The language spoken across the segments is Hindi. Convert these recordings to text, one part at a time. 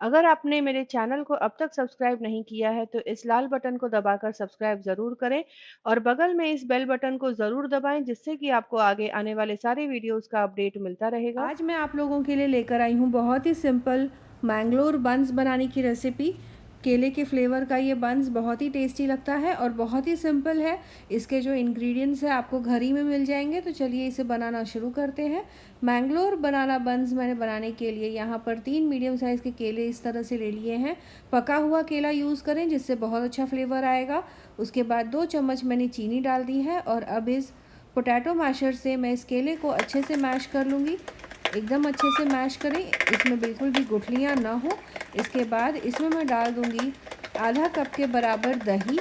अगर आपने मेरे चैनल को अब तक सब्सक्राइब नहीं किया है तो इस लाल बटन को दबाकर सब्सक्राइब ज़रूर करें और बगल में इस बेल बटन को ज़रूर दबाएं जिससे कि आपको आगे आने वाले सारे वीडियोस का अपडेट मिलता रहेगा। आज मैं आप लोगों के लिए लेकर आई हूँ बहुत ही सिंपल मैंगलोर बंस बनाने की रेसिपी। केले के फ्लेवर का ये बंस बहुत ही टेस्टी लगता है और बहुत ही सिंपल है। इसके जो इंग्रेडिएंट्स हैं आपको घर ही में मिल जाएंगे। तो चलिए इसे बनाना शुरू करते हैं। मैंगलोर बनाना बंस मैंने बनाने के लिए यहाँ पर 3 मीडियम साइज़ के केले इस तरह से ले लिए हैं। पका हुआ केला यूज़ करें जिससे बहुत अच्छा फ्लेवर आएगा। उसके बाद 2 चम्मच मैंने चीनी डाल दी है और अब इस पोटैटो मैशर से मैं इस केले को अच्छे से मैश कर लूँगी। एकदम अच्छे से मैश करें, इसमें बिल्कुल भी गुठलियाँ ना हो। इसके बाद इसमें मैं डाल दूँगी आधा कप के बराबर दही।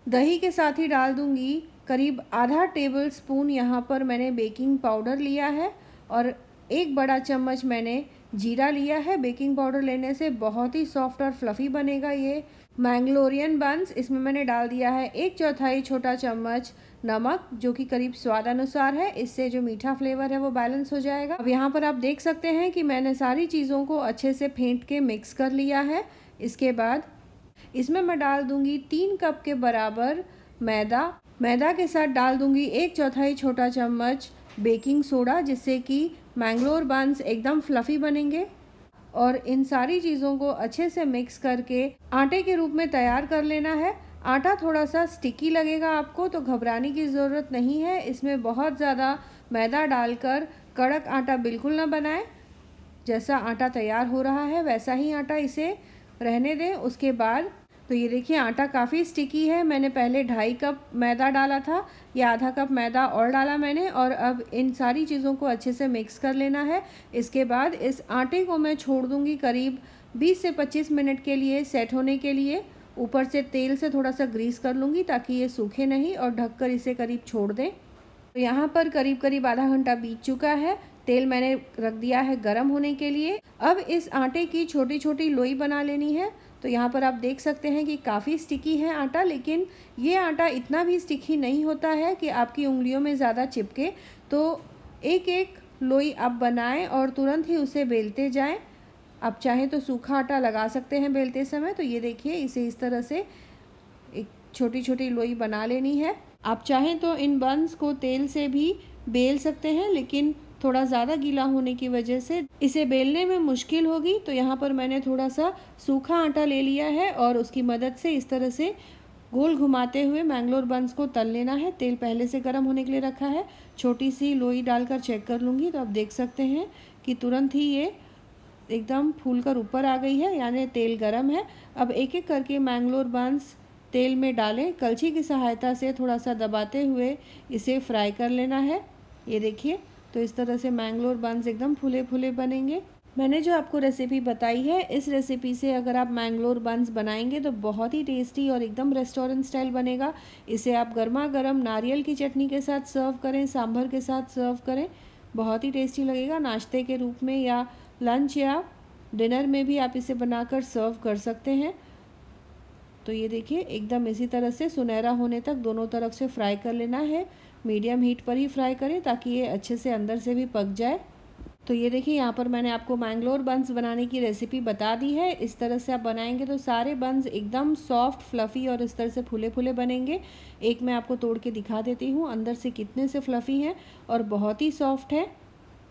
दही के साथ ही डाल दूँगी करीब आधा टेबल स्पून यहाँ पर मैंने बेकिंग पाउडर लिया है और 1 बड़ा चम्मच मैंने जीरा लिया है। बेकिंग पाउडर लेने से बहुत ही सॉफ्ट और फ्लफ़ी बनेगा ये मैंगलोरियन बंस। इसमें मैंने डाल दिया है 1/4 छोटा चम्मच नमक, जो कि करीब स्वाद अनुसार है। इससे जो मीठा फ्लेवर है वो बैलेंस हो जाएगा। अब यहाँ पर आप देख सकते हैं कि मैंने सारी चीज़ों को अच्छे से फेंट के मिक्स कर लिया है। इसके बाद इसमें मैं डाल दूँगी 3 कप के बराबर मैदा। मैदा के साथ डाल दूँगी 1/4 छोटा चम्मच बेकिंग सोडा, जिससे कि मैंगलोर बंस एकदम फ्लफ़ी बनेंगे। और इन सारी चीज़ों को अच्छे से मिक्स करके आटे के रूप में तैयार कर लेना है। आटा थोड़ा सा स्टिकी लगेगा आपको, तो घबराने की ज़रूरत नहीं है। इसमें बहुत ज़्यादा मैदा डालकर कड़क आटा बिल्कुल ना बनाएं। जैसा आटा तैयार हो रहा है वैसा ही आटा इसे रहने दें। उसके बाद तो ये देखिए आटा काफ़ी स्टिकी है। मैंने पहले 2.5 कप मैदा डाला था, या आधा कप मैदा और डाला मैंने। और अब इन सारी चीज़ों को अच्छे से मिक्स कर लेना है। इसके बाद इस आटे को मैं छोड़ दूँगी करीब 20 से 25 मिनट के लिए सेट होने के लिए। ऊपर से तेल से थोड़ा सा ग्रीस कर लूँगी ताकि ये सूखे नहीं, और ढककर इसे करीब छोड़ दें। तो यहाँ पर करीब करीब आधा घंटा बीत चुका है। तेल मैंने रख दिया है गरम होने के लिए। अब इस आटे की छोटी छोटी लोई बना लेनी है। तो यहाँ पर आप देख सकते हैं कि काफ़ी स्टिकी है आटा, लेकिन ये आटा इतना भी स्टिकी नहीं होता है कि आपकी उंगलियों में ज़्यादा चिपके। तो एक एक लोई आप बनाएं और तुरंत ही उसे बेलते जाएं। आप चाहें तो सूखा आटा लगा सकते हैं बेलते समय। तो ये देखिए इसे इस तरह से एक छोटी छोटी लोई बना लेनी है। आप चाहें तो इन बंस को तेल से भी बेल सकते हैं, लेकिन थोड़ा ज़्यादा गीला होने की वजह से इसे बेलने में मुश्किल होगी। तो यहाँ पर मैंने थोड़ा सा सूखा आटा ले लिया है और उसकी मदद से इस तरह से गोल घुमाते हुए मैंगलोर बंस को तल लेना है। तेल पहले से गर्म होने के लिए रखा है। छोटी सी लोई डालकर चेक कर लूँगी तो आप देख सकते हैं कि तुरंत ही ये एकदम फूल कर ऊपर आ गई है, यानी तेल गर्म है। अब एक एक करके मैंगलोर बंस तेल में डालें। कलछी की सहायता से थोड़ा सा दबाते हुए इसे फ्राई कर लेना है। ये देखिए, तो इस तरह से मैंगलोर बंस एकदम फूले फूले बनेंगे। मैंने जो आपको रेसिपी बताई है, इस रेसिपी से अगर आप मैंगलोर बंस बनाएंगे तो बहुत ही टेस्टी और एकदम रेस्टोरेंट स्टाइल बनेगा। इसे आप गर्मा गर्म नारियल की चटनी के साथ सर्व करें, सांभर के साथ सर्व करें, बहुत ही टेस्टी लगेगा। नाश्ते के रूप में या लंच या डिनर में भी आप इसे बनाकर सर्व कर सकते हैं। तो ये देखिए एकदम इसी तरह से सुनहरा होने तक दोनों तरफ से फ्राई कर लेना है। मीडियम हीट पर ही फ्राई करें ताकि ये अच्छे से अंदर से भी पक जाए। तो ये देखिए यहाँ पर मैंने आपको मैंगलोर बंस बनाने की रेसिपी बता दी है। इस तरह से आप बनाएंगे तो सारे बंस एकदम सॉफ्ट फ्लफ़ी और इस तरह से फूले फूले बनेंगे। एक मैं आपको तोड़ के दिखा देती हूँ अंदर से कितने से फ्लफ़ी हैं और बहुत ही सॉफ्ट है।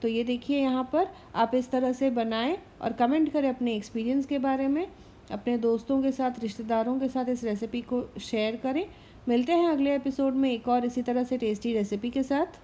तो ये देखिए यहाँ पर आप इस तरह से बनाएं और कमेंट करें अपने एक्सपीरियंस के बारे में। अपने दोस्तों के साथ, रिश्तेदारों के साथ इस रेसिपी को शेयर करें। मिलते हैं अगले एपिसोड में एक और इसी तरह से टेस्टी रेसिपी के साथ।